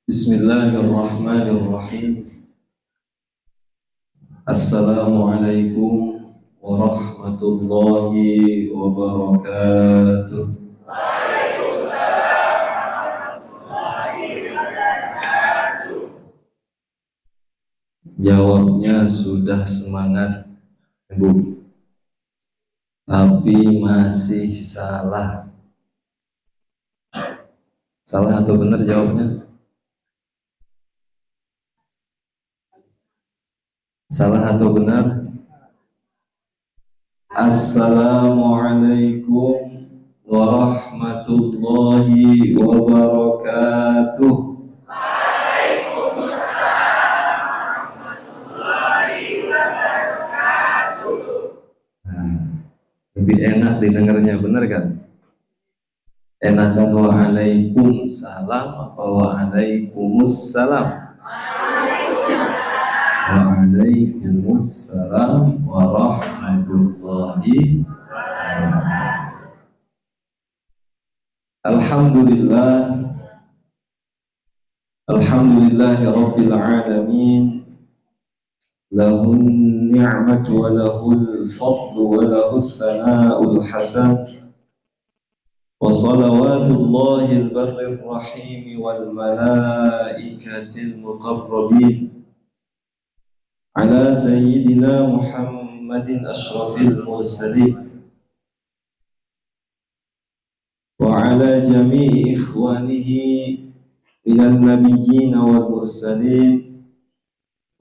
Bismillahirrahmanirrahim. Assalamualaikum warahmatullahi wabarakatuh. Jawabnya sudah semangat, Bu, tapi masih salah. Salah atau benar jawabnya? Salah atau benar? Assalamualaikum warahmatullahi wabarakatuh. Lebih enak didengarnya, benar kan? Enakan waalaikumsalam apa waalaikumsalam? Waalaikumsalam warahmatullahi wabarakatuh. Alhamdulillah, alhamdulillahi rabbil alamin. Lahun ni'matu wa lahul fadlu wa lahus sana'ul hasan. Wa salawatullahi al-barrir rahim wal malaikatil muqarrabin ala sayyidina Muhammadin ashrafil mursalin wa ala jami'i ikhwanihi minan nabiyyin wal mursalin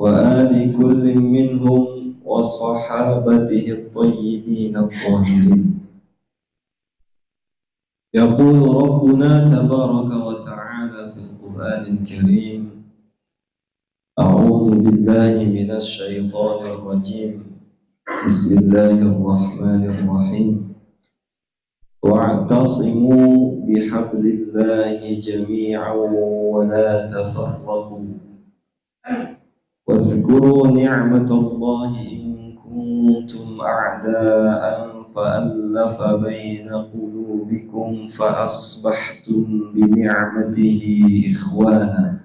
wa ali kullin minhum wa sahabatihi at-tayyibin at-tahirin. Yaqulu Rabbuna tabaraka wa ta'ala fil Qur'anil Karim. A'udzu billahi minasy syaithanir rajim. Bismillahirrahmanirrahim. Wa'tasimu bihablillahi jami'an wa la tafarraqu. واذكروا نعمة الله إن كنتم أعداء فألف بين قلوبكم فأصبحتم بنعمته إخوانا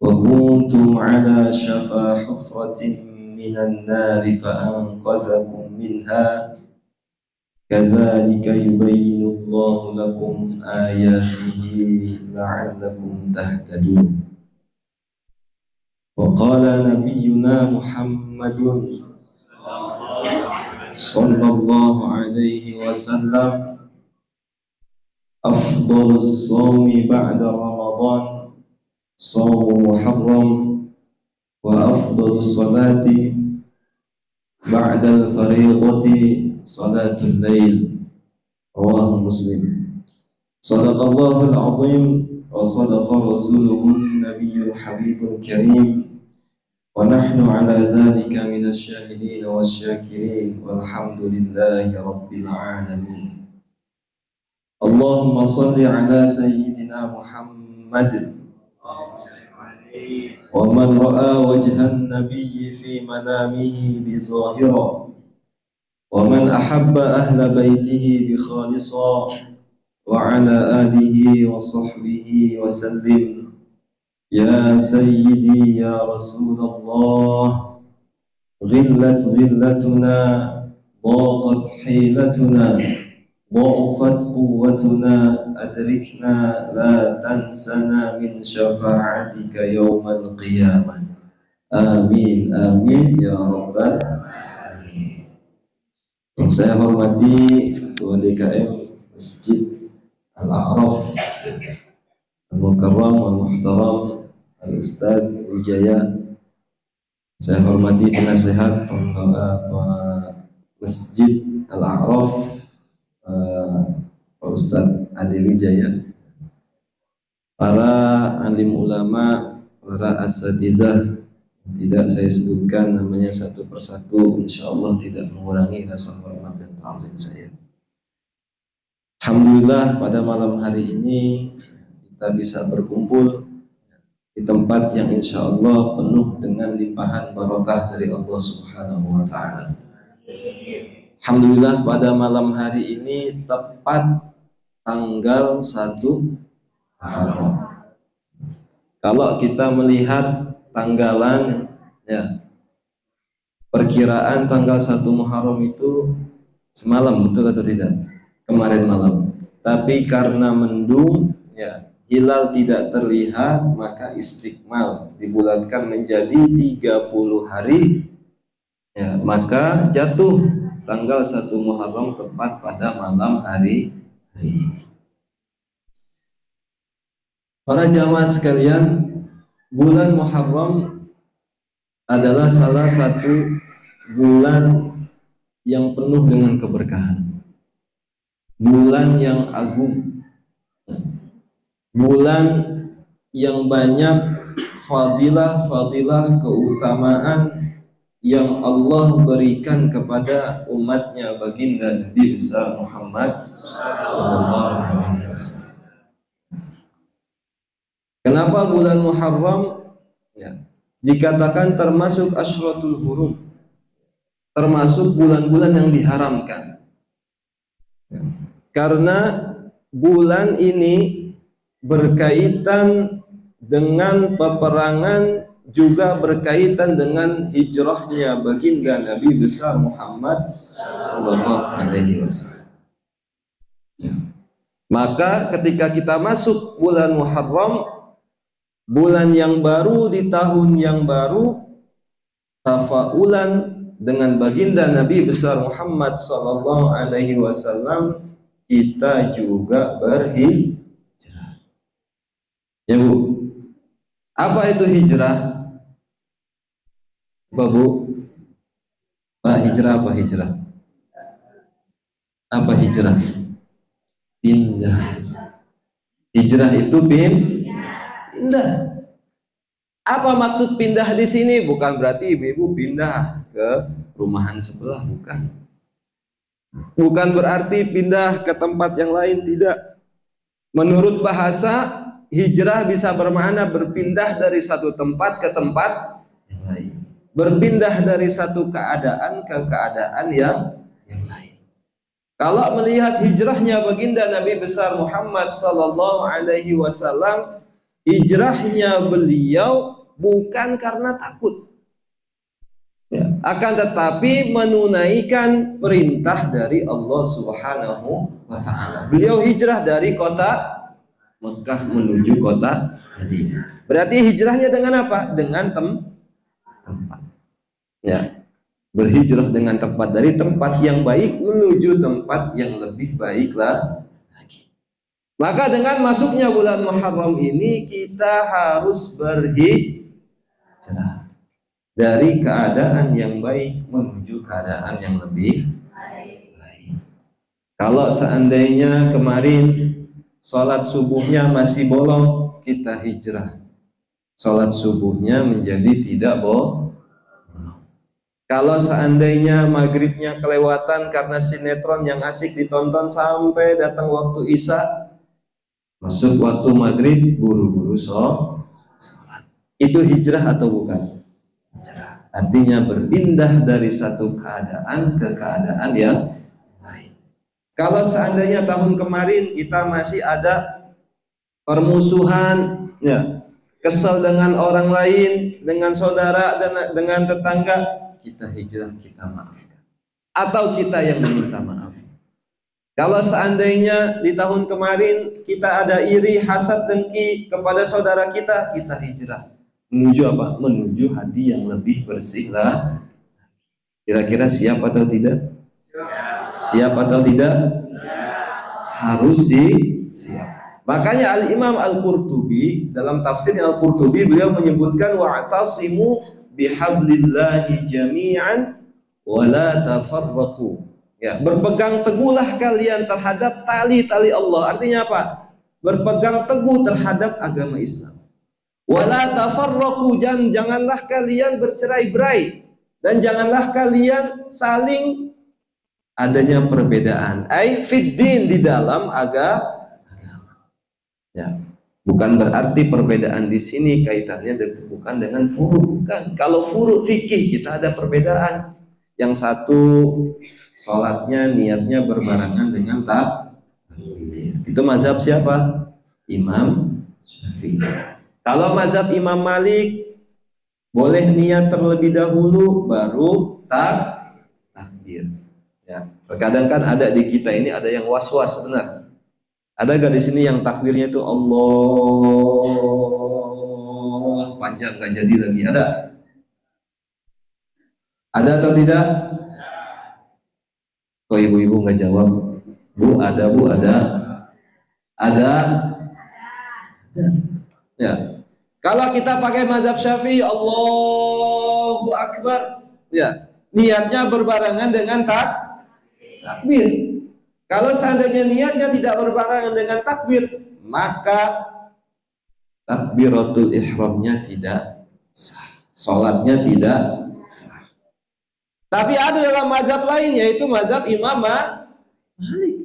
وكنتم على شفا حفرة من النار فأنقذكم منها كذلك يبين الله لكم آياته لعلكم تهتدون. وقال نبينا محمد صلى الله عليه وسلم أفضل الصوم بعد رمضان صوم محرم وأفضل الصلاة بعد الفريضة صلاة الليل. رواه مسلم. صدق الله العظيم وصدق رسوله النبي الحبيب الكريم ونحن على ذلك من الشاهدين والشاكرين والحمد لله رب العالمين. اللهم صل على سيدنا محمد ومن رأى وجه النبي في منامه بظاهرا ومن أحب أهل بيته بخالصا وعلى آله وصحبه وسلم. يا سيدي يا رسول الله غلت غلتنا ضاقت حيلتنا ضعفت قوتنا أدركنا لا تنسنا من شفاعتك يوم القيامة. آمين آمين يا رب العالمين. Yang saya hormati Ketua DKM Masjid Al-A'raf Al-Mukarram Al-Muhtaram Al-Ustadz Wijaya. Saya hormati penasehat Masjid Al-A'raf Pak Ustadz Adi Wijaya, para alim ulama, para asatizah. Tidak saya sebutkan namanya satu persatu, insyaallah tidak mengurangi rasa hormat dan ta'zim saya. Alhamdulillah pada malam hari ini kita bisa berkumpul di tempat yang insyaallah penuh dengan limpahan barakah dari Allah Subhanahu wa taala. Alhamdulillah pada malam hari ini tepat tanggal 1 Muharram. Kalau kita melihat tanggalan, ya, perkiraan tanggal 1 Muharram itu semalam, betul atau tidak? Kemarin malam. Tapi karena mendung, ya, hilal tidak terlihat, maka istiqmal dibulatkan menjadi 30 hari, ya, maka jatuh tanggal 1 Muharram tepat pada malam hari ini. Para jamaah sekalian, bulan Muharram adalah salah satu bulan yang penuh dengan keberkahan, bulan yang agung, bulan yang banyak fadilah-fadilah, keutamaan yang Allah berikan kepada umatnya baginda Nabi besar Muhammad sallallahu alaihi wasallam. Kenapa bulan Muharram, ya, dikatakan termasuk Ashratul Hurum, termasuk bulan-bulan yang diharamkan? Ya, karena bulan ini berkaitan dengan peperangan, juga berkaitan dengan hijrahnya baginda Nabi besar Muhammad sallallahu alaihi wasallam. Ya. Maka ketika kita masuk bulan Muharram, bulan yang baru di tahun yang baru, tafaulan dengan baginda Nabi besar Muhammad sallallahu alaihi wasallam, kita juga berhijrah. Ya Bu, apa itu hijrah? Bu, Pak, hijrah apa hijrah? Apa hijrah? Pindah. Hijrah itu pindah. Apa maksud pindah di sini? Bukan berarti ibu-ibu pindah ke rumahan sebelah, bukan. Bukan berarti pindah ke tempat yang lain, tidak. Menurut bahasa, hijrah bisa bermakna berpindah dari satu tempat ke tempat yang lain, berpindah dari satu keadaan ke keadaan yang lain. Kalau melihat hijrahnya baginda Nabi besar Muhammad sallallahu alaihi wasallam, hijrahnya beliau bukan karena takut, ya, akan tetapi menunaikan perintah dari Allah Subhanahu wa taala. Beliau hijrah dari kota Mekah menuju kota Madinah. Berarti hijrahnya dengan apa? Dengan tempat. Ya. Berhijrah dengan tempat, dari tempat yang baik menuju tempat yang lebih baiklah lagi. Maka dengan masuknya bulan Muharram ini, kita harus berhijrah dari keadaan yang baik menuju keadaan yang lebih baik. Kalau seandainya kemarin sholat subuhnya masih bolong, kita hijrah, sholat subuhnya menjadi tidak bolong. Kalau seandainya maghribnya kelewatan karena sinetron yang asik ditonton sampai datang waktu isya, masuk waktu maghrib buru-buru sholat, itu hijrah atau bukan? Hijrah. Artinya berpindah dari satu keadaan ke keadaan yang lain. Kalau seandainya tahun kemarin kita masih ada permusuhan, ya, kesal dengan orang lain, dengan saudara dan dengan tetangga, kita hijrah, kita maafkan, atau kita yang meminta maaf. Kalau seandainya di tahun kemarin kita ada iri, hasad, dengki kepada saudara kita, kita hijrah menuju apa? Menuju hati yang lebih bersih lah. Kira-kira siap atau tidak? Siap atau tidak? Harus siap. Makanya Al-Imam Al-Qurtubi dalam tafsir Al-Qurtubi, beliau menyebutkan wa'tasimu bihablillahi jami'an wa la tafarraqu. Ya, berpegang teguhlah kalian terhadap tali-tali Allah. Artinya apa? Berpegang teguh terhadap agama Islam. Wa la tafarraqu, janganlah kalian bercerai-berai, dan janganlah kalian saling adanya perbedaan. Ai fiddin, di dalam agama. Ya. Bukan berarti perbedaan di sini kaitannya bukan dengan furu', bukan. Kalau furu' fikih kita ada perbedaan. Yang satu sholatnya niatnya berbarengan dengan takbir. Itu mazhab siapa? Imam Syafi'i. Kalau mazhab Imam Malik boleh niat terlebih dahulu baru takbir. Ya, terkadang kan ada di kita ini ada yang was-was benar. Ada gak di sini yang takbirnya itu Allah panjang gak jadi lagi? Ada? Ada atau tidak? Kok ibu-ibu nggak jawab? Bu, ada, bu, ada. Ada. Ya. Kalau kita pakai mazhab Syafi'i, Allahu Akbar, ya, niatnya berbarengan dengan takbir. Kalau seandainya niatnya tidak berbarengan dengan takbir, maka takbiratul ihramnya tidak sah, salatnya tidak sah. Tapi ada dalam mazhab lain, yaitu mazhab Imam Malik.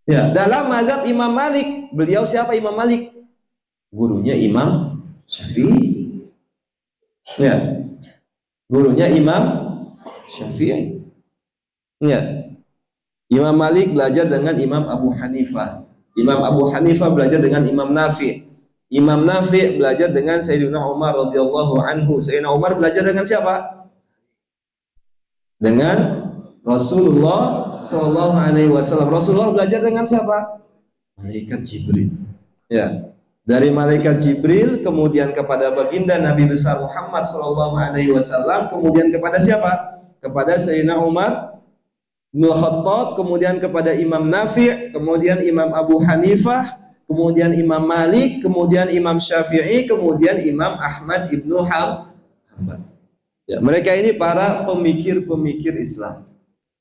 Ya, dalam mazhab Imam Malik, beliau siapa Imam Malik? Gurunya Imam Syafi'i. Ya, gurunya Imam Syafi'i. Ya, Imam Malik belajar dengan Imam Abu Hanifah. Imam Abu Hanifah belajar dengan Imam Nafi'. Imam Nafi' belajar dengan Sayyidina Umar radhiyallahu anhu. Sayyidina Umar belajar dengan siapa? Dengan Rasulullah sallallahu alaihi wasallam. Rasulullah belajar dengan siapa? Malaikat Jibril. Ya. Dari malaikat Jibril kemudian kepada baginda Nabi besar Muhammad sallallahu alaihi wasallam, kemudian kepada siapa? Kepada Sayyidina Umar bin Khattab, kemudian kepada Imam Nafi', kemudian Imam Abu Hanifah, kemudian Imam Malik, kemudian Imam Syafi'i, kemudian Imam Ahmad ibnu Hanbal. Ya, mereka ini para pemikir-pemikir Islam.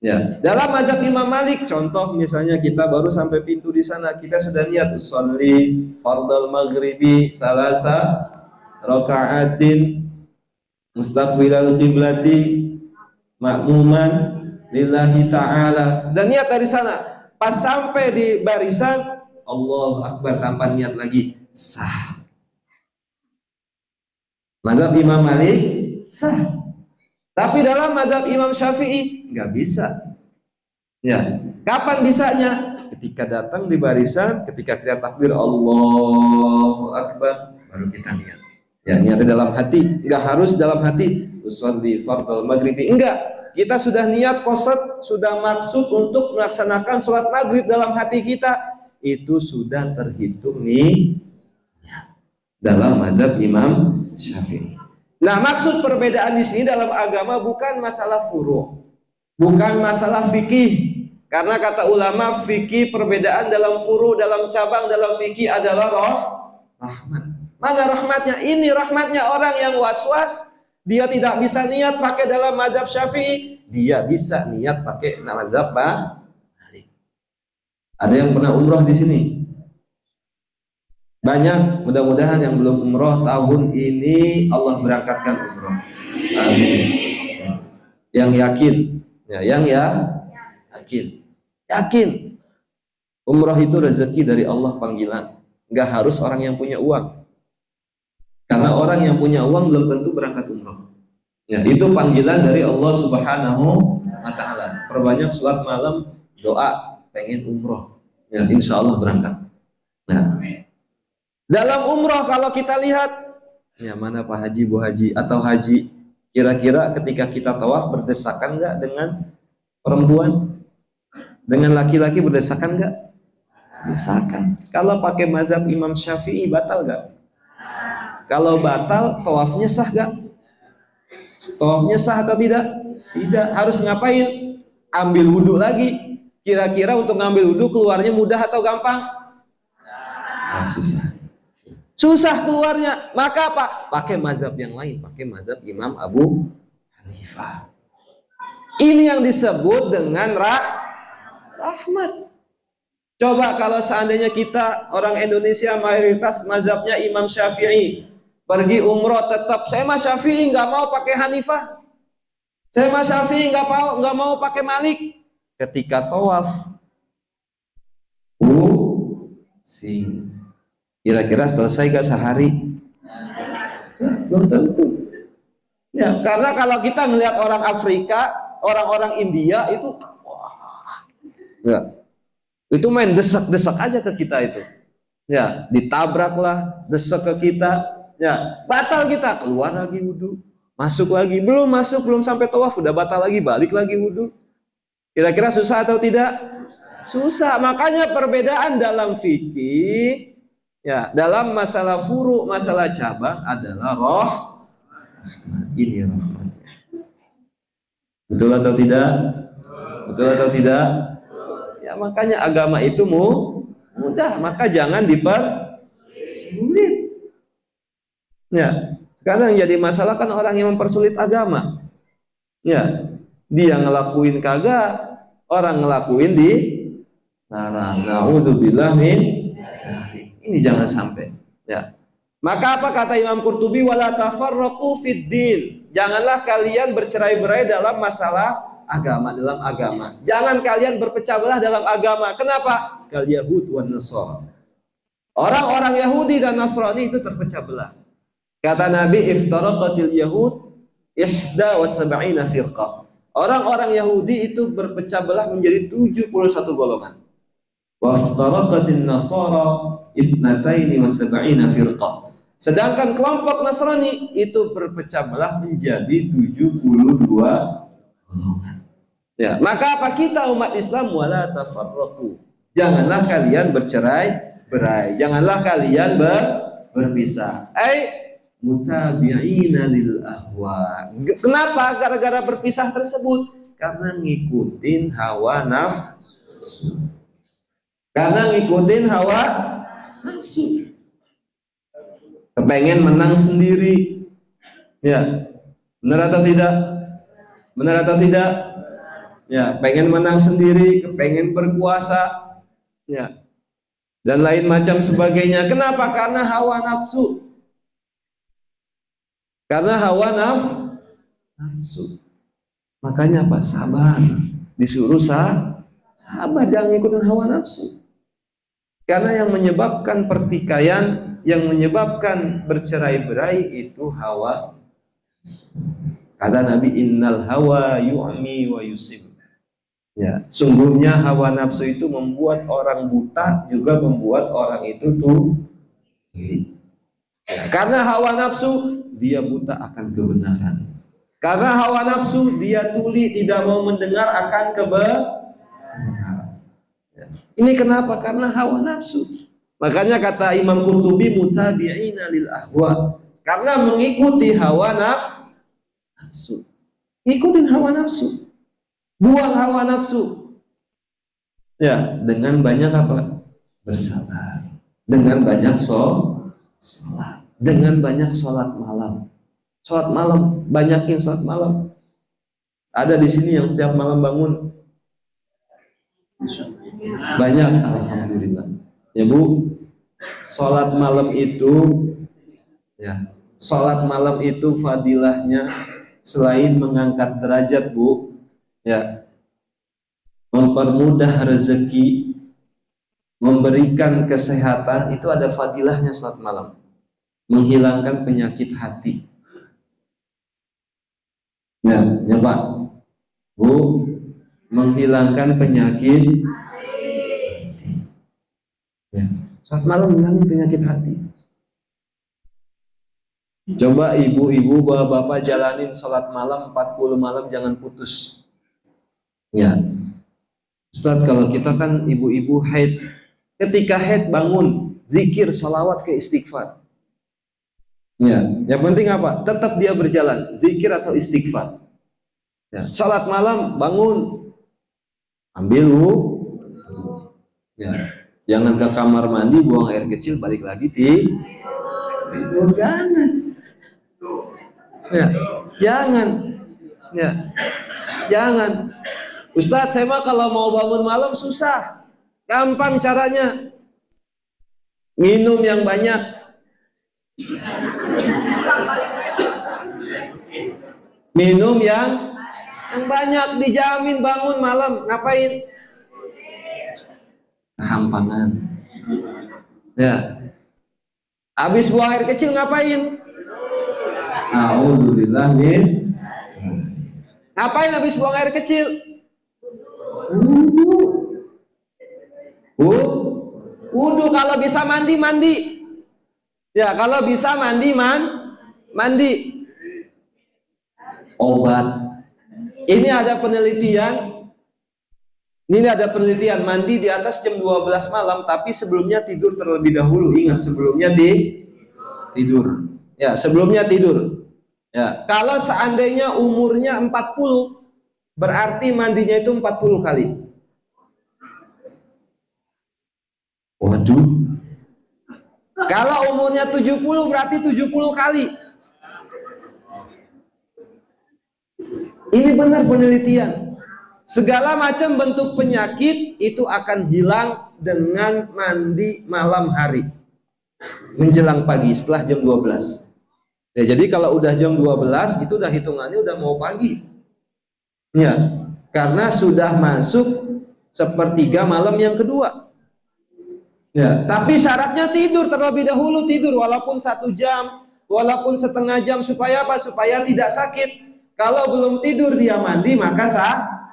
Ya, dalam mazhab Imam Malik, contoh misalnya kita baru sampai pintu di sana, kita sudah niat usolli fardal maghribi salasa raka'atin mustaqbilal qiblati ma'muman lillahi ta'ala, dan niat dari sana. Pas sampai di barisan Allahu Akbar tanpa niat lagi, sah. Mazhab Imam Malik sah. Tapi dalam mazhab Imam Syafi'i nggak bisa. Ya, kapan bisanya? Ketika datang di barisan, ketika kita takbir Allahu Akbar, baru kita niat. Ya, niat dalam hati, nggak harus dalam hati usolli fardal maghribi, enggak. Kita sudah niat qasad, sudah maksud untuk melaksanakan sholat maghrib dalam hati kita, itu sudah terhitung nih dalam mazhab Imam Syafi'i. Nah, maksud perbedaan di sini dalam agama bukan masalah furu', bukan masalah fikih. Karena kata ulama, fikih perbedaan dalam furu', dalam cabang, dalam fikih adalah rahmat. Mana rahmatnya? Ini rahmatnya orang yang was-was, dia tidak bisa niat pakai dalam mazhab Syafi'i, dia bisa niat pakai mazhab Malik. Ada yang pernah umroh di sini? Banyak, mudah-mudahan yang belum umroh tahun ini Allah berangkatkan umroh. Amin. Yang yakin, ya, yakin. Umroh itu rezeki dari Allah, panggilan. Nggak harus orang yang punya uang. Karena orang yang punya uang belum tentu berangkat umroh. Ya, itu panggilan dari Allah Subhanahu wa Ta'ala. Perbanyak sholat malam, doa, pengen umroh. Ya, insya Allah berangkat. Nah, dalam umroh kalau kita lihat, ya mana Pak Haji, Bu Haji, atau Haji, kira-kira ketika kita tawaf berdesakan nggak dengan perempuan? Dengan laki-laki berdesakan nggak? Desakan. Kalau pakai mazhab Imam Syafi'i batal nggak? Kalau batal, tawafnya sah nggak? Tawafnya sah atau tidak? Tidak. Harus ngapain? Ambil wudhu lagi. Kira-kira untuk ngambil wudhu keluarnya mudah atau gampang? Nah, susah. Susah keluarnya, maka apa? Pakai mazhab yang lain, pakai mazhab Imam Abu Hanifah. Ini yang disebut dengan rahmat. Coba kalau seandainya kita orang Indonesia mayoritas mazhabnya Imam Syafi'i, pergi umroh tetap saya mah Syafi'i, nggak mau pakai Hanifah. Saya mah Syafi'i, nggak mau pakai Malik. Ketika tawaf, sing. Kira-kira selesai gak sehari? Belum tentu. Ya, karena kalau kita melihat orang Afrika, orang-orang India itu, wah, ya, itu main desak-desak aja ke kita itu. ya ditabraklah, desek ke kita, ya batal kita, keluar lagi wudhu, masuk lagi, belum masuk, belum sampai tawaf udah batal lagi, balik lagi wudhu. Kira-kira susah atau tidak? Susah. Makanya perbedaan dalam fikih, ya dalam masalah furu, masalah cabang adalah ini rahmat. Betul atau tidak? Betul atau tidak? Ya makanya agama itu mudah, maka jangan dipersulit. Ya, sekarang jadi masalah kan orang yang mempersulit agama. Ya, dia ngelakuin kagak, orang ngelakuin di larang. Nauzubillah min ini jangan sampai. Ya. Maka apa kata Imam Qurtubi, wala tafarraqu fid din. Janganlah kalian bercerai-berai dalam masalah agama, dalam agama. Jangan kalian berpecah belah dalam agama. Kenapa? Kal Yahud wan Nasara. Orang-orang Yahudi dan Nasrani itu terpecah belah. Kata Nabi, iftaraqatil Yahud ihda wa sab'ina firqah. Orang-orang Yahudi itu berpecah belah menjadi 71 golongan. Wa iftaraqatin Nasara ithnataini wa sab'ina firqah. Sedangkan kelompok Nasrani itu berpecah belah menjadi 72 golongan. Ya, maka apa kita umat Islam, wala tafarraqu. Janganlah kalian bercerai-berai. Janganlah kalian berpisah. Mutabi'ina lil ahwa. Kenapa gara-gara berpisah tersebut? Karena ngikutin hawa nafsu. Karena ngikutin hawa nafsu. Kepengen menang sendiri. Ya. Benar atau tidak? Benar atau tidak? Ya, pengen menang sendiri, kepengen berkuasa. Ya. Dan lain macam sebagainya. Kenapa? Karena hawa nafsu. Karena hawa nafsu. Makanya Pak, sabar. Disuruh sabar, jangan ikutin hawa nafsu. Karena yang menyebabkan pertikaian, yang menyebabkan bercerai-berai itu hawa. Kata Nabi, innal hawa yu'mi wa yusib. Ya, sungguhnya hawa nafsu itu membuat orang buta, juga membuat orang itu tuli. Ya, karena hawa nafsu dia buta akan kebenaran. Karena hawa nafsu dia tuli, tidak mau mendengar akan kebenaran. Ya. Ini kenapa? Karena hawa nafsu. Makanya kata Imam Qurtubi, mutabi'ina lil ahwa. Karena mengikuti hawa nafsu. Ikutin hawa nafsu. Buang hawa nafsu. Ya, dengan banyak apa? Bersabar. Dengan banyak sholat. Dengan banyak sholat malam. Sholat malam, banyakin sholat malam. Ada di sini yang setiap malam bangun? Banyak, alhamdulillah. Ya Bu, sholat malam itu, ya, sholat malam itu fadilahnya selain mengangkat derajat Bu, ya, mempermudah rezeki, memberikan kesehatan, itu ada fadilahnya sholat malam. Menghilangkan penyakit hati. Ya Pak, Bu, menghilangkan penyakit hati. Ya, sholat malam hilangin penyakit hati. Coba ibu-ibu, bapak-bapak jalanin sholat malam 40 malam, jangan putus. Ya, Ustaz, kalau kita kan ibu-ibu haid, ketika haid bangun, zikir, sholawat ke istighfar. Ya, yang penting apa? Tetap dia berjalan, zikir atau istighfar. Ya, sholat malam bangun, ambil wudhu. Ya, jangan ke kamar mandi, buang air kecil, balik lagi tidur. Jangan. Ya, jangan. Ya, jangan. Ustadz, saya mah kalau mau bangun malam susah. Gampang caranya. Minum yang banyak. Minum yang banyak, dijamin bangun malam. Ngapain? Kehampangan. Ya. Habis buang air kecil ngapain? A'udzubillah min. Ngapain habis buang air kecil? Wudu, kalau bisa mandi, mandi. Ya, kalau bisa mandi, mandi. Obat. Ini ada penelitian. Ini ada penelitian, mandi di atas jam 12 malam, tapi sebelumnya tidur terlebih dahulu. Ingat, sebelumnya tidur. Ya, sebelumnya tidur. Ya, kalau seandainya umurnya 40, berarti mandinya itu 40 kali. Waduh. Kalau umurnya 70, berarti 70 kali. Ini benar penelitian. Segala macam bentuk penyakit itu akan hilang dengan mandi malam hari menjelang pagi setelah jam 12. Ya, jadi kalau udah jam 12 itu udah hitungannya udah mau pagi. Ya, karena sudah masuk sepertiga malam yang kedua. Ya, tapi syaratnya tidur terlebih dahulu, tidur walaupun 1 jam, walaupun setengah jam, supaya apa? Supaya tidak sakit. Kalau belum tidur dia mandi maka sakit.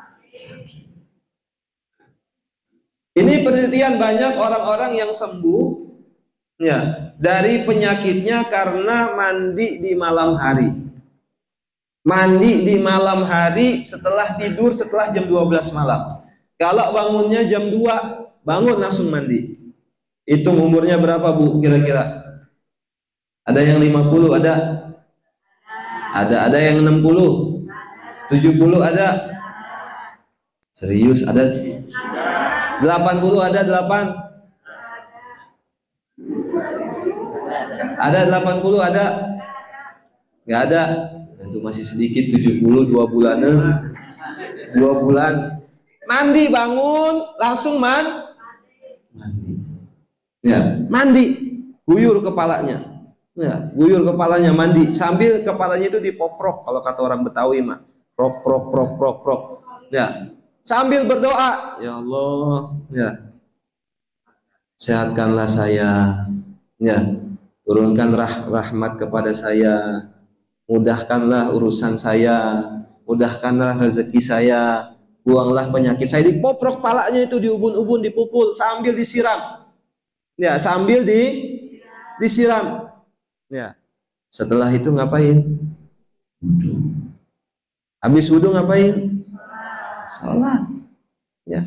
Ini penelitian, banyak orang-orang yang sembuh ya dari penyakitnya karena mandi di malam hari. Mandi di malam hari setelah tidur setelah jam 12 malam. Kalau bangunnya jam 2, bangun langsung mandi. Hitung umurnya berapa, Bu, kira-kira? Ada yang 50, ada? Ada yang 60, 70 ada? Serius ada? 80 ada? 80 ada? Nggak ada? Nah, itu masih sedikit. 70, 2 bulanan, 2 bulan. Mandi, bangun langsung mandi. Ya, mandi, guyur kepalanya. Ya, guyur kepalanya, mandi sambil kepalanya itu dipoprok, kalau kata orang Betawi mah, prok prok prok prok prok. Ya, sambil berdoa, ya Allah, ya, sehatkanlah saya, ya, turunkan rahmat kepada saya, mudahkanlah urusan saya, mudahkanlah rezeki saya, buanglah penyakit saya. Dipoprok kepalanya itu, diubun-ubun, dipukul sambil disiram. Ya, sambil disiram. Ya. Setelah itu ngapain? Wudu. Habis wudu ngapain? Salat. Ya.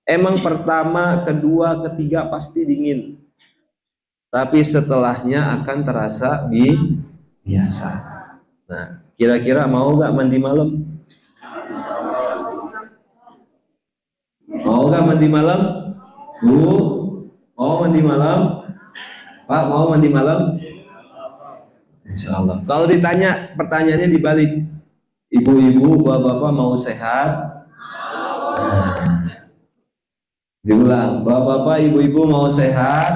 Emang pertama, kedua, ketiga pasti dingin. Tapi setelahnya akan terasa biasa. Nah, kira-kira mau nggak mandi malam? Mau nggak mandi malam? Bu, mau mandi malam? Pak, mau mandi malam? Insya Allah. Kalau ditanya, pertanyaannya dibalik. Ibu-ibu, bapak-bapak mau sehat? Nah, diulang. Bapak-bapak, ibu-ibu mau sehat?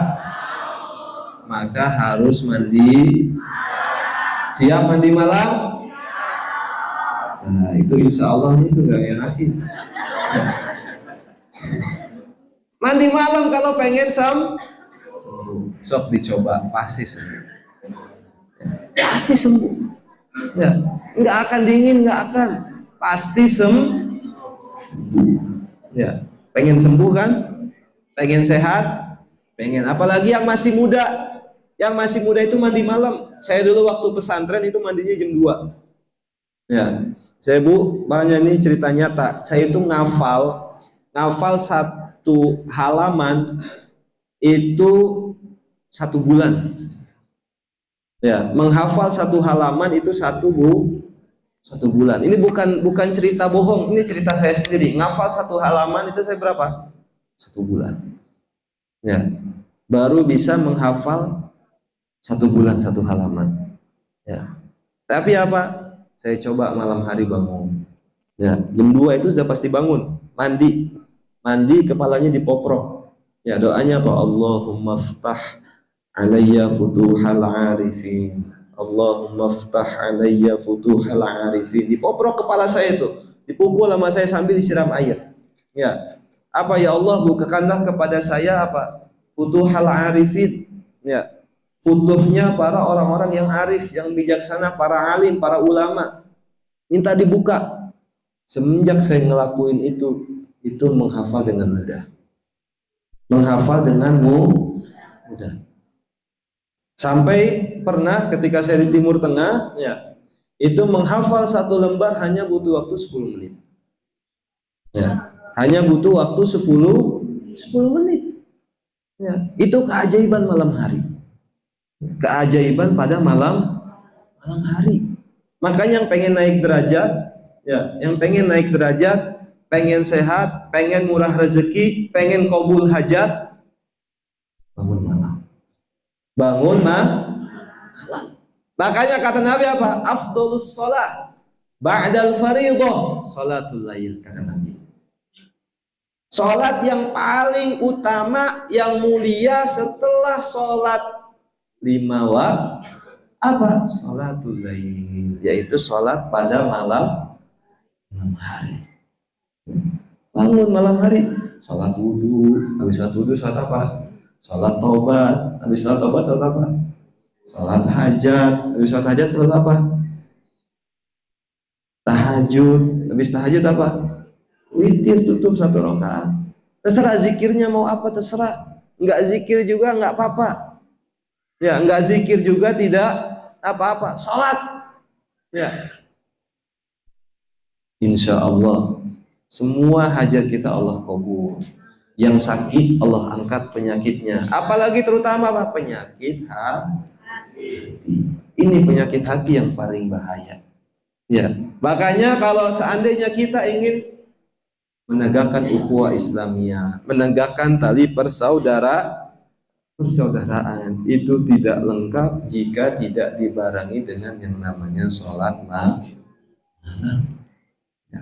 Maka harus mandi. Siap mandi malam? Nah, itu insya Allah itu nggak enakin. Mandi malam kalau pengen sembuh. Sok dicoba, pasti sembuh. Pasti sembuh. Ya, nggak akan dingin, nggak akan. Pasti sembuh. Ya, pengen sembuh kan? Pengen sehat? Pengen. Apalagi yang masih muda. Yang masih muda itu mandi malam. Saya dulu waktu pesantren itu mandinya jam 2. Ya, saya, Bu, banyak nih cerita nyata. Saya itu ngafal 1 halaman itu 1 bulan. Ya, menghafal 1 halaman itu 1 bulan. Ini bukan cerita bohong, ini cerita saya sendiri. Ngafal 1 halaman itu saya berapa? 1 bulan. Ya, baru bisa menghafal 1 bulan 1 halaman. Ya, tapi apa? Saya coba malam hari bangun. Ya, jam 2 itu sudah pasti bangun, mandi, kepalanya dipoprok. Ya, doanya apa? Allahumma ftah alayya futuhal arifin, Allahumma ftah alayya futuhal arifin. Dipoprok kepala saya itu, dipukul sama saya sambil disiram air. Ya, apa? Ya Allah, bukakanlah kepada saya apa? Futuhal arifin. Ya, futuhnya para orang-orang yang arif, yang bijaksana, para alim, para ulama. Minta dibuka. Semenjak saya ngelakuin itu menghafal dengan mudah. menghafal dengan mudah. Sampai pernah ketika saya di Timur Tengah, ya, itu menghafal satu lembar hanya butuh waktu 10 menit. Ya, hanya butuh waktu 10 menit. Ya, itu keajaiban malam hari. Keajaiban pada malam hari. Makanya yang pengen naik derajat, ya, yang pengen naik derajat, pengen sehat, pengen murah rezeki, pengen kabul hajat, bangun malam. Bangun malam. Makanya kata Nabi apa? Afdolus sholat ba'dal faridah sholatul lail, kata Nabi. Sholat yang paling utama, yang mulia setelah sholat 5 waktu apa? Sholatul lail, yaitu sholat pada malam hari. Bangun malam hari, sholat wudhu, habis sholat wudhu sholat apa? Sholat tobat, habis sholat tobat sholat apa? Sholat hajat, habis sholat hajat sholat apa? Tahajud, habis tahajud apa? Witir, tutup 1 rakaat. Terserah zikirnya mau apa, terserah. Enggak zikir juga enggak apa-apa. Ya, enggak zikir juga tidak apa-apa. Sholat. Ya. Insya Allah semua hajat kita Allah kabul. Yang sakit Allah angkat penyakitnya. Apalagi terutama apa? Penyakit hati. Ini penyakit hati yang paling bahaya. Ya, makanya kalau seandainya kita ingin menegakkan ukhuwah Islamiyah, menegakkan tali persaudaraan, itu tidak lengkap jika tidak dibarengi dengan yang namanya sholat malam. Ya.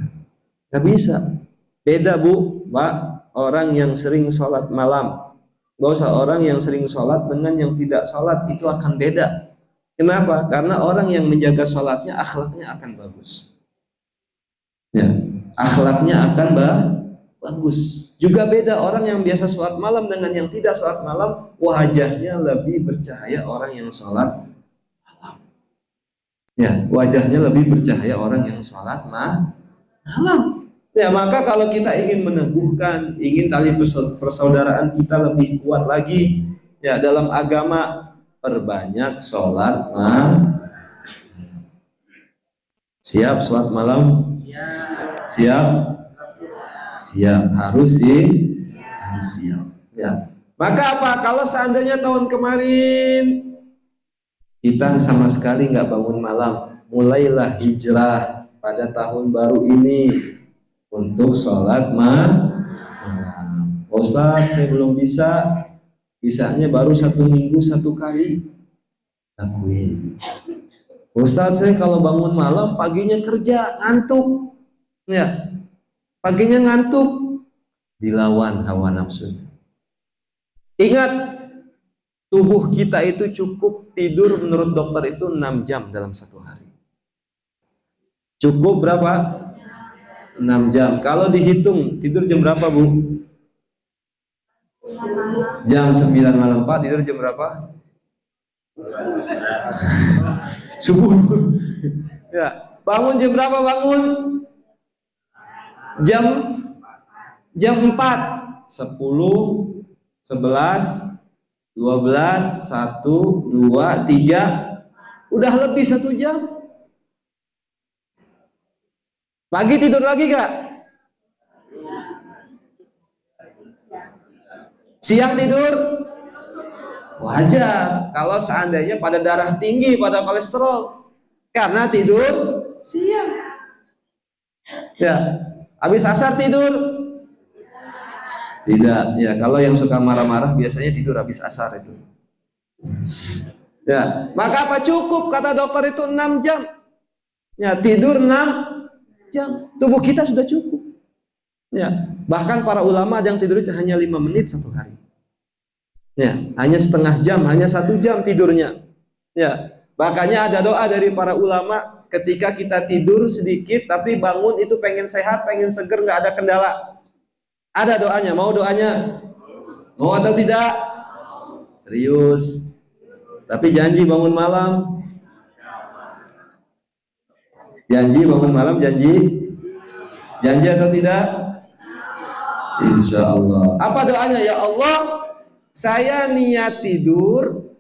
Gak bisa. Beda Bu, Pak, orang yang sering sholat malam, gak usah orang yang sering sholat dengan yang tidak sholat, itu akan beda. Kenapa? Karena orang yang menjaga sholatnya, akhlaknya akan bagus. Ya, akhlaknya akan bagus. Juga beda orang yang biasa sholat malam dengan yang tidak sholat malam, wajahnya lebih bercahaya orang yang sholat malam. Ya, wajahnya lebih bercahaya orang yang sholat malam. Ya, maka kalau kita ingin meneguhkan, ingin tali persaudaraan kita lebih kuat lagi, ya, dalam agama, perbanyak sholat malam. Siap sholat malam? Siap? Siap, harus siap. Ya. Maka apa? Kalau seandainya tahun kemarin kita sama sekali nggak bangun malam, mulailah hijrah pada tahun baru ini untuk sholat malam. Ustaz, saya belum bisa, bisanya baru 1 minggu 1 kali. Lakuin. Ustaz, saya kalau bangun malam paginya kerja, ngantuk. Ya, paginya ngantuk, dilawan hawa nafsu. Ingat, tubuh kita itu cukup tidur menurut dokter itu 6 jam dalam 1 hari. Cukup berapa? 6 jam. Kalau dihitung tidur jam berapa Bu? Jam 9 malam. Pak, tidur jam berapa? Subuh. Ya, bangun jam berapa bangun? Jam 4. 10, 11, 12, 1, 2, 3. Udah lebih 1 jam. Pagi tidur lagi gak? Siang tidur? Wajar kalau seandainya pada darah tinggi, pada kolesterol, karena tidur siang. Ya, habis asar tidur? Tidak. Ya, kalau yang suka marah-marah biasanya tidur habis asar itu. Ya, maka apa cukup kata dokter itu 6 jam. Ya, tidur 6 jam, tubuh kita sudah cukup. Ya, bahkan para ulama ada yang tidur hanya 5 menit 1 hari. Ya, hanya setengah jam, hanya 1 jam tidurnya. Ya, makanya ada doa dari para ulama ketika kita tidur sedikit tapi bangun itu pengen sehat, pengen seger, nggak ada kendala. Ada doanya, mau doanya? Mau atau tidak? Serius. Tapi janji bangun malam. Janji bangun malam, janji? Janji atau tidak? Insya Allah. Apa doanya? Ya Allah, saya niat tidur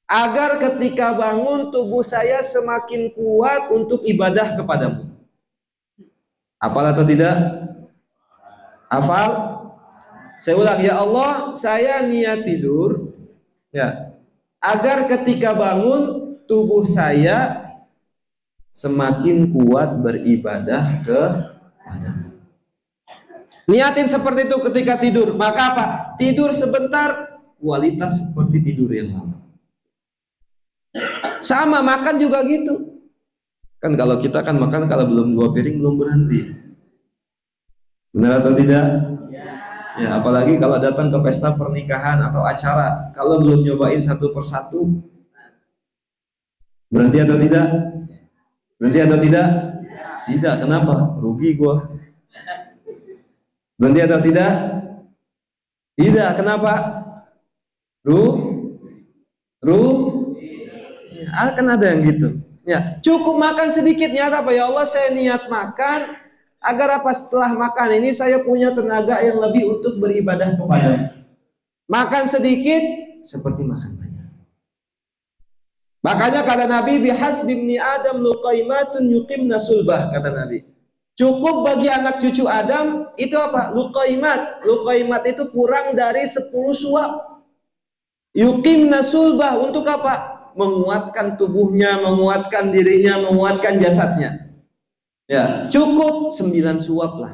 agar ketika bangun tubuh saya semakin kuat untuk ibadah kepadamu. Hafal atau tidak? Hafal? Saya ulang, ya Allah, saya niat tidur ya, agar ketika bangun tubuh saya semakin kuat beribadah kepadamu. Niatin seperti itu ketika tidur. Maka apa? Tidur sebentar, kualitas seperti tidur yang lama. Sama makan juga gitu. Kan kalau kita kan makan kalau belum 2 piring belum berhenti. Benar atau tidak? Ya, apalagi kalau datang ke pesta pernikahan atau acara, kalau belum nyobain satu persatu, berhenti atau tidak? Berhenti atau tidak? Tidak. Kenapa? Rugi gua. Berhenti atau tidak? Tidak. Kenapa? Kan ada yang gitu. Ya, cukup makan sedikitnya apa ya Allah, saya niat makan agar apa, setelah makan ini saya punya tenaga yang lebih untuk beribadah kepada-Mu. Makan sedikit seperti makan banyak. Makanya kata Nabi, bihasbi ibni Adam luqaimatun yuqimna sulbah, kata Nabi. Cukup bagi anak cucu Adam itu apa? Luqaimat. Luqaimat itu kurang dari 10 suap. Yuqimna sulbah, untuk apa? Menguatkan tubuhnya, menguatkan dirinya, menguatkan jasadnya. Ya, cukup 9 suap lah.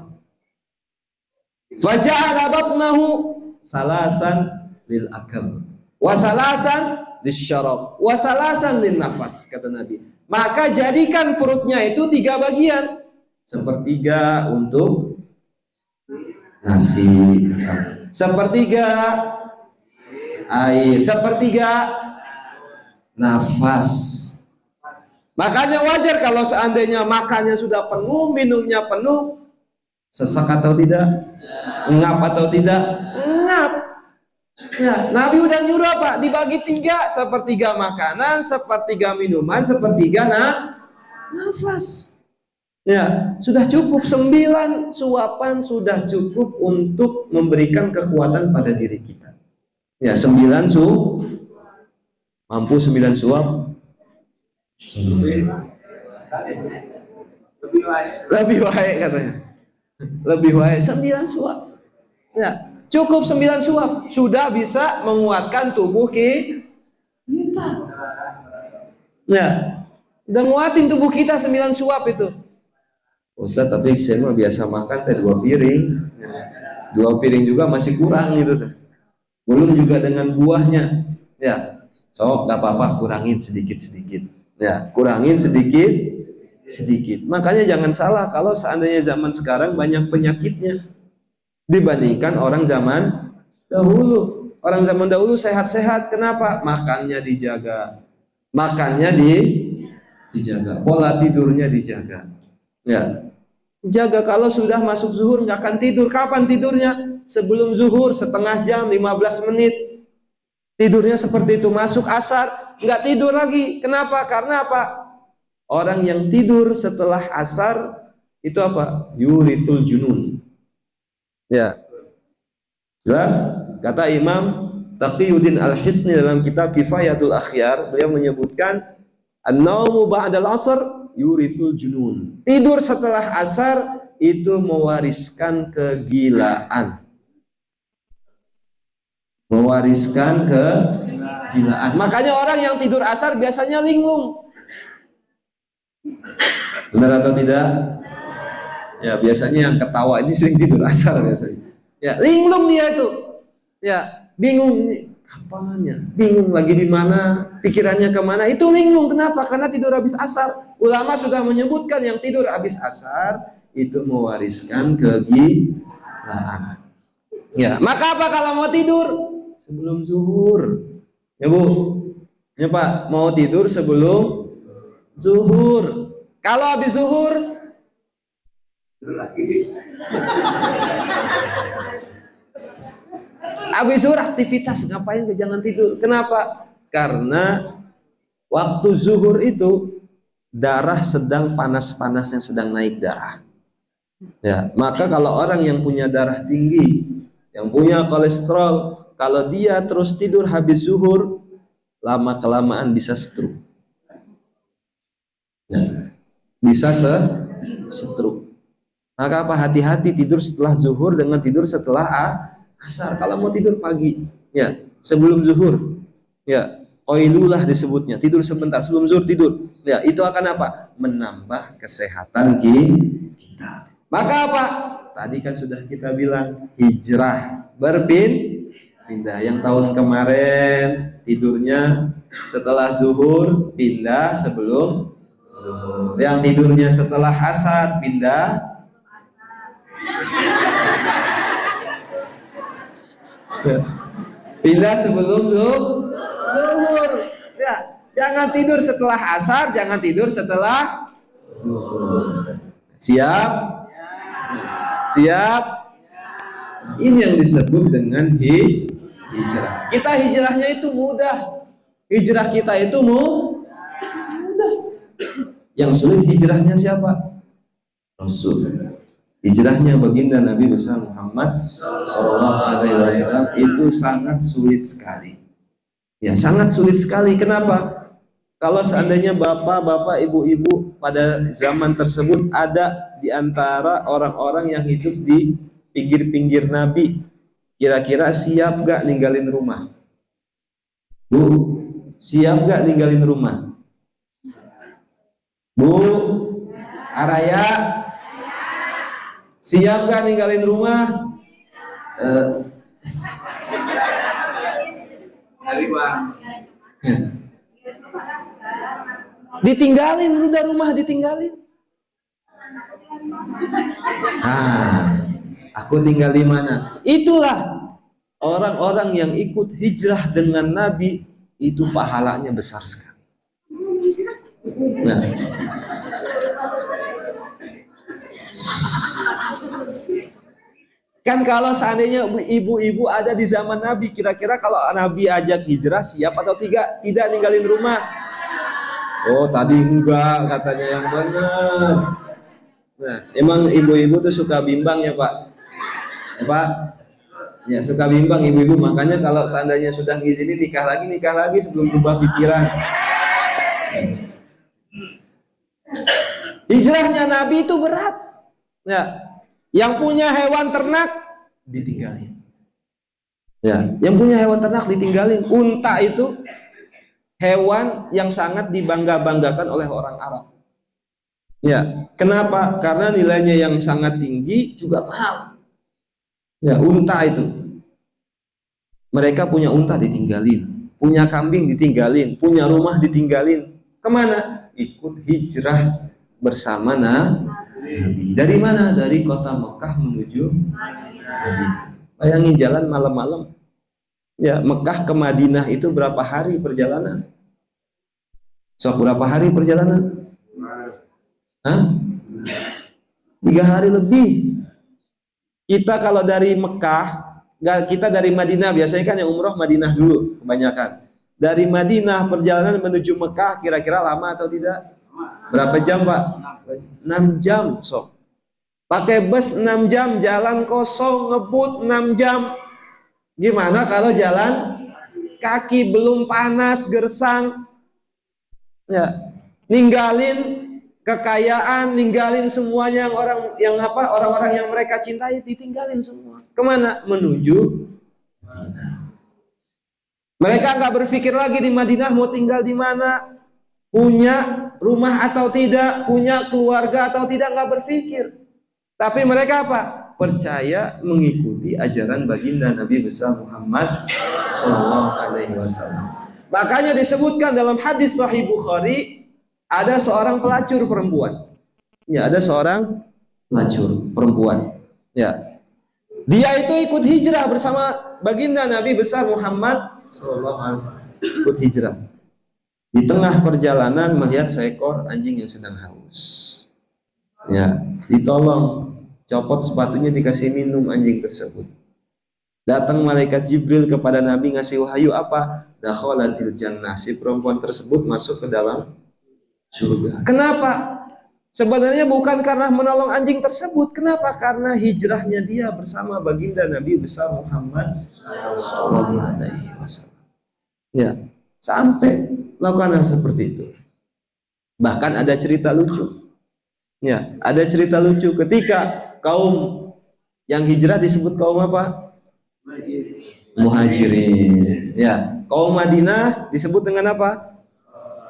Faja'ala batnahu salasan lil akal, wa salasan lisyarab, wa salasan lin nafas, kata Nabi. Maka jadikan perutnya itu 3 bagian. Sepertiga untuk nasi, sepertiga air, sepertiga nafas. Makanya wajar kalau seandainya makannya sudah penuh, minumnya penuh, sesak atau tidak? Ngap atau tidak? Ngap. Ya, Nabi udah nyuruh apa? Dibagi 3, sepertiga makanan, sepertiga minuman, sepertiga nafas. Ya, sudah cukup 9 suapan, sudah cukup untuk memberikan kekuatan pada diri kita. Ya, 9 mampu 9 suap? Lebih baik katanya. Lebih baik 9 suap. Ya, cukup 9 suap sudah bisa menguatkan tubuh kita. Ya, udah nguatin tubuh kita 9 suap itu. Ustaz, tapi saya mah biasa makan teh 2 piring. Ya, 2 piring juga masih kurang gitu. Belum juga dengan buahnya. Ya, so gak apa-apa, kurangin sedikit-sedikit. Ya, kurangin sedikit. Makanya jangan salah kalau seandainya zaman sekarang banyak penyakitnya dibandingkan orang zaman dahulu. Orang zaman dahulu sehat-sehat. Kenapa? Makannya dijaga. Makannya dijaga. Pola tidurnya dijaga. Ya, dijaga. Kalau sudah masuk zuhur nggak akan tidur. Kapan tidurnya? Sebelum zuhur setengah jam, 15 menit. Tidurnya seperti itu. Masuk asar nggak tidur lagi. Kenapa? Karena apa? Orang yang tidur setelah asar itu apa? Yurithul junun. Ya, jelas. Kata Imam Taqiyuddin Al-Hisni dalam kitab Kifayatul Akhyar, beliau menyebutkan an-naumu ba'dal asr yurithul junun. Tidur setelah asar itu mewariskan kegilaan. Mewariskan kegilaan. Makanya orang yang tidur asar biasanya linglung. Benar atau tidak? Ya, biasanya yang ketawa ini sering tidur asar biasanya. Ya, linglung dia itu. Ya, bingung kapannya, bingung lagi di mana, pikirannya kemana. Itu linglung. Kenapa? Karena tidur habis asar. Ulama sudah menyebutkan yang tidur habis asar itu mewariskan kegilaan. Ya, maka apa kalau mau tidur sebelum zuhur? Ya Bu, ya Pak, mau tidur sebelum zuhur. Kalau habis zuhur habis zuhur aktivitas, ngapain, jangan tidur. Kenapa? Karena waktu zuhur itu darah sedang panas-panasnya, sedang naik darah. Ya, maka kalau orang yang punya darah tinggi, yang punya kolesterol, kalau dia terus tidur habis zuhur, lama kelamaan bisa stroke. Ya, bisa stroke. Maka apa, hati-hati tidur setelah zuhur dengan tidur setelah asar. Kalau mau tidur pagi, ya sebelum zuhur, ya qailulah disebutnya, tidur sebentar sebelum zuhur tidur. Ya itu akan apa? Menambah kesehatan kita. Maka apa? Tadi kan sudah kita bilang hijrah berpindah. Yang tahun kemarin tidurnya setelah zuhur pindah sebelum zuhur. Yang tidurnya setelah asar pindah pindah sebelum zuhur. Ya, jangan tidur setelah asar, jangan tidur setelah zuhur. Siap? Siap? Ini yang disebut dengan hijrah. Kita hijrahnya itu mudah. Hijrah kita itu mudah. Yang sulit hijrahnya siapa? Rasul. Hijrahnya baginda Nabi besar Muhammad Sallallahu Alaihi Wasallam itu sangat sulit sekali. Ya, sangat sulit sekali. Kenapa? Kalau seandainya bapak-bapak, ibu-ibu pada zaman tersebut ada di antara orang-orang yang hidup di pinggir-pinggir Nabi, kira-kira siap gak ninggalin rumah? Bu, siap gak ninggalin rumah? Bu, Araya, siap gak ninggalin rumah? Ditinggalin, udah rumah ditinggalin. Aku tinggal di mana? Itulah orang-orang yang ikut hijrah dengan Nabi, itu pahalanya besar sekali. Nah, kan kalau seandainya ibu-ibu ada di zaman Nabi, kira-kira kalau Nabi ajak hijrah siap atau tidak ninggalin rumah? Oh, tadi enggak, katanya yang benar. Nah, emang ibu-ibu tuh suka bimbang ya Pak? Ya, Pak? Ya suka bimbang ibu-ibu, makanya kalau seandainya sudah ngizinin nikah lagi sebelum berubah pikiran. Hijrahnya Nabi itu berat. Ya, yang punya hewan ternak ditinggalin. Ya, yang punya hewan ternak ditinggalin. Unta itu hewan yang sangat dibangga-banggakan oleh orang Arab. Ya, kenapa? Karena nilainya yang sangat tinggi juga mahal. Ya, unta itu. Mereka punya unta ditinggalin, punya kambing ditinggalin, punya rumah ditinggalin. Kemana? Ikut hijrah bersama Nabi. Dari mana? Dari kota Mekah menuju Madinah. Bayangin jalan malam-malam. Ya, Mekah ke Madinah itu berapa hari perjalanan? Berapa hari perjalanan? 3 hari lebih. Kita kalau dari Mekah, kita dari Madinah, biasanya kan yang umroh Madinah dulu kebanyakan. Dari Madinah perjalanan menuju Mekah kira-kira lama atau tidak? Berapa jam Pak? 6 jam sok. Pakai bus 6 jam, jalan kosong, ngebut 6 jam. Gimana kalau jalan kaki, belum panas, gersang? Ya, ninggalin kekayaan, ninggalin semuanya orang-orang yang mereka cintai, ditinggalin semua. Kemana? Menuju Madinah. Mereka nggak berpikir lagi di Madinah mau tinggal di mana, punya rumah atau tidak, punya keluarga atau tidak, nggak berpikir. Tapi mereka apa? Percaya mengikuti ajaran baginda Nabi besar Muhammad Sallallahu Alaihi Wasallam. Makanya disebutkan dalam hadis Sahih Bukhari, ada seorang pelacur perempuan. Ya, ada seorang pelacur perempuan. Ya, dia itu ikut hijrah bersama baginda Nabi besar Muhammad Sallallahu Alaihi Wasallam. Ikut hijrah. Di tengah perjalanan melihat seekor anjing yang sedang haus. Ya, ditolong, copot sepatunya, dikasih minum anjing tersebut. Datang malaikat Jibril kepada Nabi ngasih wahyu apa? Dakhalatil jannah. Si perempuan tersebut masuk ke dalam surga. Kenapa? Sebenarnya bukan karena menolong anjing tersebut. Kenapa? Karena hijrahnya dia bersama baginda Nabi besar Muhammad Sallallahu Alaihi Wasallam. Ya, sampai lakukan hal seperti itu. Bahkan ada cerita lucu. Ya, ada cerita lucu ketika kaum yang hijrah disebut kaum apa? Muhajirin. Ya, kaum Madinah disebut dengan apa?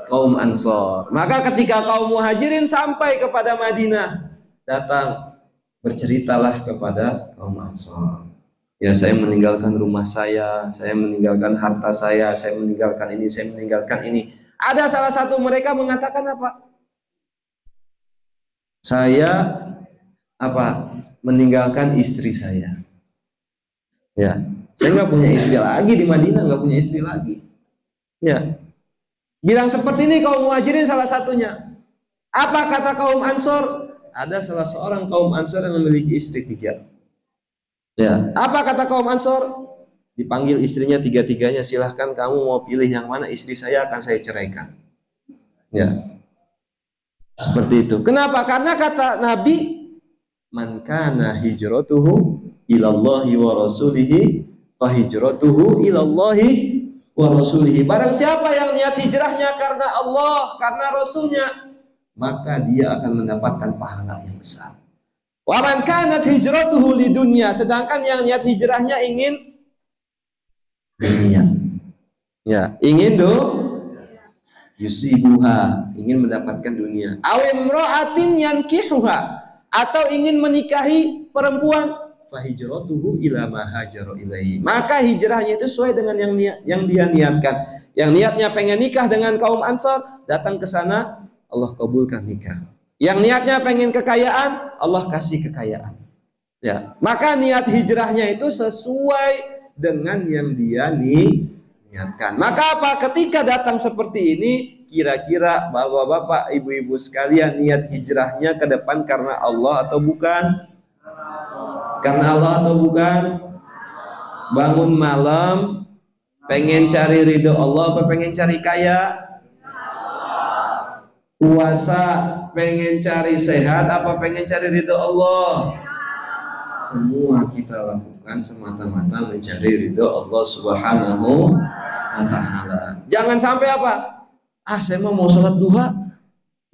Kaum Ansor. Maka ketika kaum Muhajirin sampai kepada Madinah, datang berceritalah kepada kaum Ansor. Ya, saya meninggalkan rumah saya meninggalkan harta saya meninggalkan ini, saya meninggalkan ini. Ada salah satu mereka mengatakan apa? Saya apa? Meninggalkan istri saya. Ya, saya nggak punya istri lagi di Madinah, nggak punya istri lagi. Ya, bilang seperti ini kaum Muhajirin salah satunya. Apa kata kaum Ansor? Ada salah seorang kaum Ansor yang memiliki istri 3. Ya, apa kata kaum Ansor? Dipanggil istrinya 3-3-nya, silahkan kamu mau pilih yang mana, istri saya akan saya ceraikan. Ya, seperti itu. Kenapa? Karena kata Nabi, man kana hijratuhu ilallahi wa rasulihi fa hijratuhu ilallahi wa rasulihi. Barang siapa yang niat hijrahnya karena Allah, karena Rasulnya, maka dia akan mendapatkan pahala yang besar. Wa man kanat hijratuhu lidunya, sedangkan yang niat hijrahnya ingin dunia. Ya, ingin yusibuha, ingin mendapatkan dunia. Aw imra'atin yankihuha, atau ingin menikahi perempuan, fa hijratuhu ila ma hajara ilaihi. Maka hijrahnya itu sesuai dengan yang dia niatkan. Yang niatnya pengen nikah dengan kaum Ansor, datang ke sana, Allah kabulkan nikah. Yang niatnya pengen kekayaan, Allah kasih kekayaan. Ya, maka niat hijrahnya itu sesuai dengan yang dia niatkan. Maka apa? Ketika datang seperti ini, kira-kira bapak-bapak, ibu-ibu sekalian, niat hijrahnya ke depan karena Allah atau bukan? Karena Allah atau bukan? Bangun malam pengen cari ridho Allah apa pengen cari kaya? Puasa pengen cari sehat apa pengen cari ridho Allah? Semua kita lakukan semata-mata mencari ridho Allah Subhanahu wa Ta'ala. Jangan sampai apa? Saya mau sholat duha.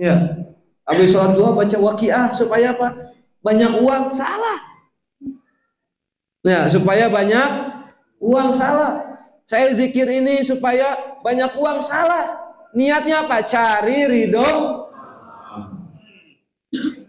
Ya, habis sholat duha baca waqiah supaya apa? Banyak uang. Salah. Ya, supaya banyak uang. Salah. Saya zikir ini supaya banyak uang. Salah. Niatnya apa? Cari ridho.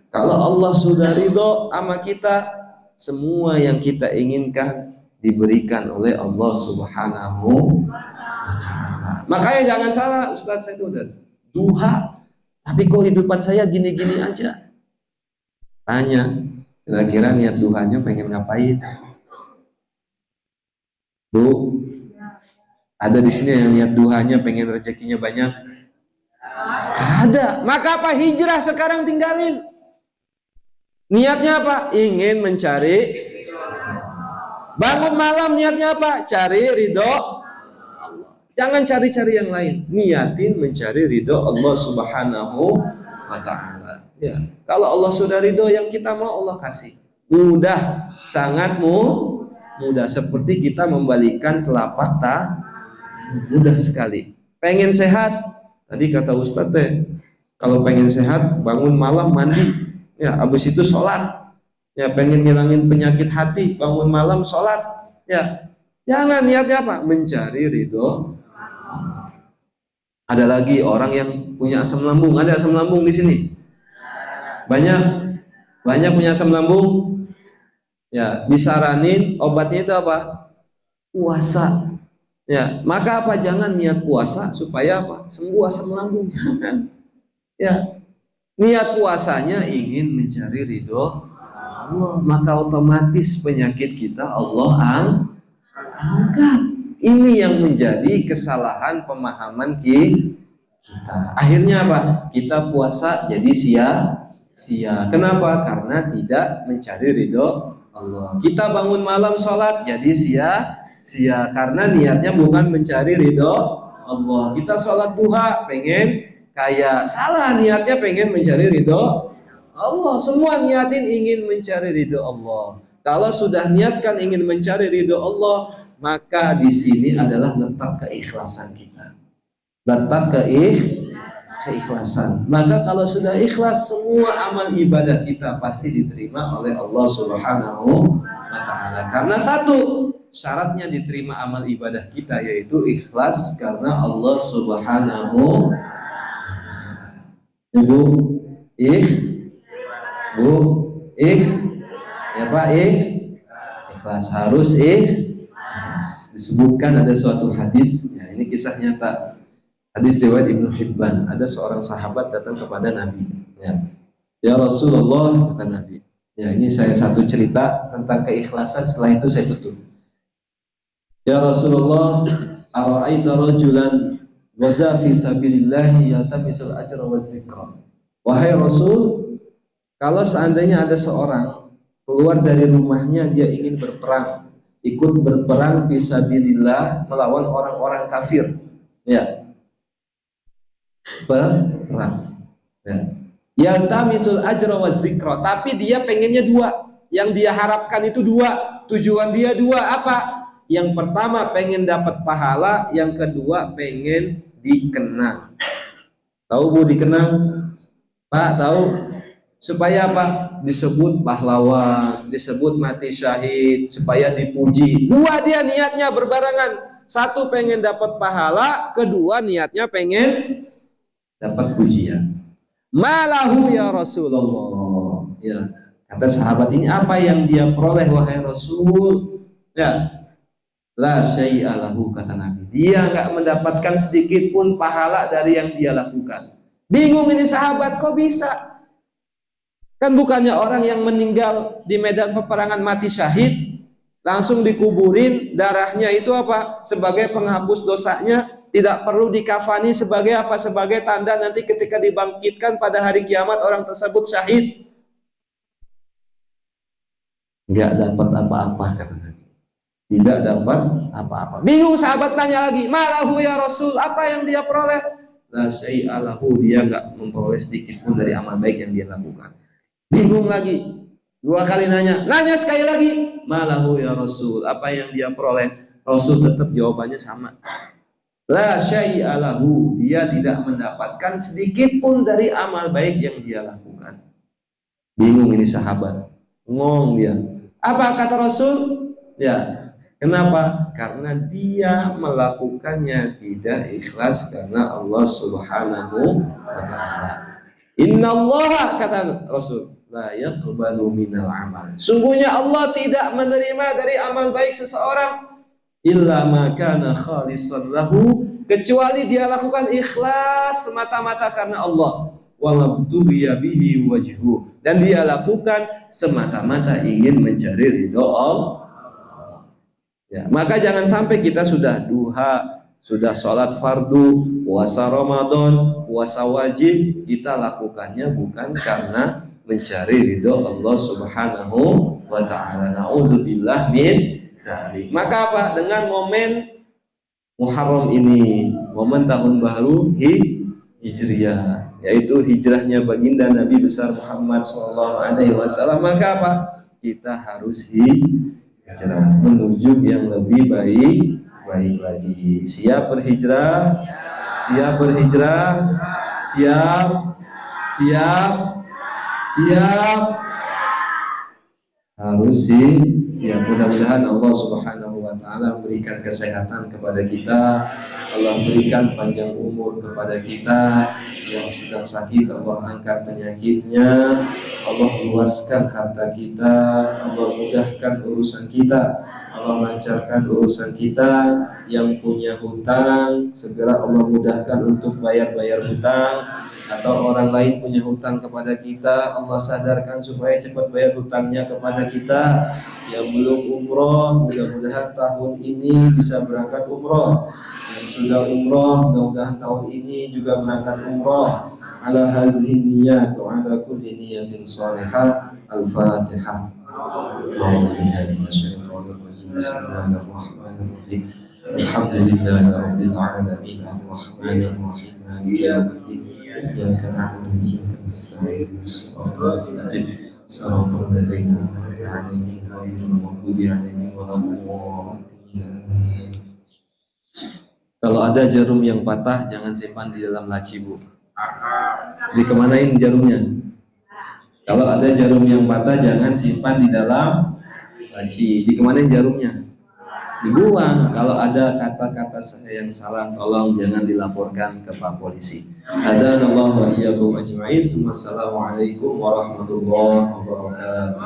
Kalau Allah sudah ridho sama kita, semua yang kita inginkan diberikan oleh Allah Subhanahu wa Ta'ala. Makanya jangan salah, Ustaz, saya itu udah duha, tapi kok hidupan saya gini-gini aja. Tanya, kira-kira niat duhanya pengen ngapain? Bu, ada di sini yang niat duhanya pengen rezekinya banyak? Ada. Maka apa? Hijrah sekarang tinggalin. Niatnya apa? Ingin mencari. Bangun malam niatnya apa? Cari ridho Allah. Jangan cari-cari yang lain. Niatin mencari ridho Allah Subhanahu wa Ta'ala. Ya. Kalau Allah sudah ridho, yang kita mau Allah kasih. Mudah, sangat mudah. Seperti kita membalikan telapak tangan. Mudah sekali. Pengen sehat, tadi kata Ustadz kalau pengen sehat bangun malam mandi. Ya, habis itu sholat. Ya, pengen ngilangin penyakit hati, bangun malam sholat. Ya, jangan niatnya apa? Mencari ridho. Ada lagi orang yang punya asam lambung. Ada asam lambung di sini? Banyak punya asam lambung. Ya, disaranin obatnya itu apa? Puasa. Ya, maka apa? Jangan niat puasa supaya apa? Sembuh asam lambung. Jangan. Ya. Niat puasanya ingin mencari ridho Allah, maka otomatis penyakit kita Allah angkat. Ini yang menjadi kesalahan pemahaman kita. Akhirnya apa? Kita puasa jadi sia-sia. Kenapa? Karena tidak mencari ridho Allah. Kita bangun malam sholat jadi sia-sia karena niatnya bukan mencari ridho Allah. Kita sholat duha pengen kaya. Salah, niatnya pengen mencari ridho Allah. Semua niatin ingin mencari ridho Allah. Kalau sudah niatkan ingin mencari ridho Allah, maka di sini adalah letak keikhlasan kita. Letak keikhlasan. Maka kalau sudah ikhlas, semua amal ibadah kita pasti diterima oleh Allah Subhanahu wa taala. Karena satu syaratnya diterima amal ibadah kita yaitu ikhlas karena Allah Subhanahu. Ibu Bu ya Pak ikhlas, harus ikhlas. Disebutkan ada suatu hadis, ya ini kisah nyata. Hadis riwayat Ibnu Hibban, ada seorang sahabat datang kepada Nabi. Ya Rasulullah, kata Nabi. Ya, ini saya satu cerita tentang keikhlasan, setelah itu saya tutup. Ya Rasulullah, ara'aita rajulan waza fi sabilillahi yaltamisul ajra wa dzikra. Wahai Rasul, kalau seandainya ada seorang keluar dari rumahnya, dia ingin berperang, ikut berperang fi sabilillah melawan orang-orang kafir. Ya. Perang. Ya. Yaltamisul ajra wa dzikra, tapi dia pengennya dua. Yang dia harapkan itu dua. Tujuan dia dua apa? Yang pertama pengen dapat pahala, yang kedua pengen dikenang. Tahu Bu dikenang? Pak tahu? Supaya apa? Disebut pahlawan, disebut mati syahid, supaya dipuji. Dua dia niatnya berbarengan. Satu pengen dapat pahala, kedua niatnya pengen dapat pujian. Malahu ya Rasulullah. Ya, kata sahabat ini apa yang dia peroleh wahai Rasul? Ya, la syai'a lahu, kata Nabi. Dia nggak mendapatkan sedikit pun pahala dari yang dia lakukan. Bingung ini sahabat, kok bisa? Kan bukannya orang yang meninggal di medan peperangan mati syahid langsung dikuburin, darahnya itu apa? Sebagai penghapus dosanya, tidak perlu dikafani sebagai apa? Sebagai tanda nanti ketika dibangkitkan pada hari kiamat orang tersebut syahid. Nggak dapat apa-apa, kata Nabi. Tidak dapat apa-apa. Bingung sahabat tanya lagi, malahu ya Rasul, apa yang dia peroleh? La syai'a lahu, dia nggak memperoleh sedikit pun dari amal baik yang dia lakukan. Bingung lagi, dua kali nanya sekali lagi, malahu ya Rasul, apa yang dia peroleh? Rasul tetap jawabannya sama. La syai'a lahu, dia tidak mendapatkan sedikit pun dari amal baik yang dia lakukan. Bingung ini sahabat, ngong dia. Apa kata Rasul? Ya, kenapa? Karena dia melakukannya tidak ikhlas karena Allah Subhanahu wa ta'ala. Innallaha, kata Rasul, la yaqbalu minal amal. Sungguhnya Allah tidak menerima dari amal baik seseorang illa ma kana khalisan lahu, kecuali dia lakukan ikhlas semata-mata karena Allah, walam tughiya bihi wajhu, dan dia lakukan semata-mata ingin mencari ridho Allah. Ya, maka jangan sampai kita sudah duha, sudah sholat fardu, puasa Ramadan, puasa wajib, kita lakukannya bukan karena mencari ridho Allah Subhanahu wa ta'ala. Na'udzubillah min dzalik. Maka apa? Dengan momen Muharram ini, momen tahun baru Hijriyah, yaitu hijrahnya baginda Nabi besar Muhammad SAW, maka apa? Kita harus hijrah menuju yang lebih baik lagi. Siap berhijrah? Siap berhijrah? Siap. Harus siap. Mudah-mudahan Allah Subhanahu wa ta'ala memberikan kesehatan kepada kita, Allah berikan panjang umur kepada kita. Yang sedang sakit Allah angkat penyakitnya, Allah luaskan harta kita, Allah mudahkan urusan kita, Allah lancarkan urusan kita. Yang punya hutang segera Allah mudahkan untuk bayar hutang, atau orang lain punya hutang kepada kita, Allah sadarkan supaya cepat bayar hutangnya kepada kita. Yang belum umroh, mudah-mudahan tahun ini bisa berangkat umroh. Yang sudah umroh, mudah-mudahan tahun ini juga berangkat umroh. Ala hadhihi niyyat wa ala kulli niyyatin shalihah. Al-Fatihah. Bismillahirrahmanirrahim. Alhamdulillahirabbil alamin, arrahmanirrahim, maliki yaumiddin. إياك نعبد وإياك نستعين صراط المستقيم صراط الذين أنعمت عليهم غير المغضوب عليهم ولا الضالين. Kalau ada jarum yang patah, jangan simpan di dalam laci, Bu. Dikemanain jarumnya? Kalau ada jarum yang patah, jangan simpan di dalam laci. Dikemanain jarumnya? Dibuang. Kalau ada kata-kata saya yang salah, tolong jangan dilaporkan ke Pak Polisi. Hadanallahu wa iyyakum ajma'in. Wassalamualaikum warahmatullahi wabarakatuh.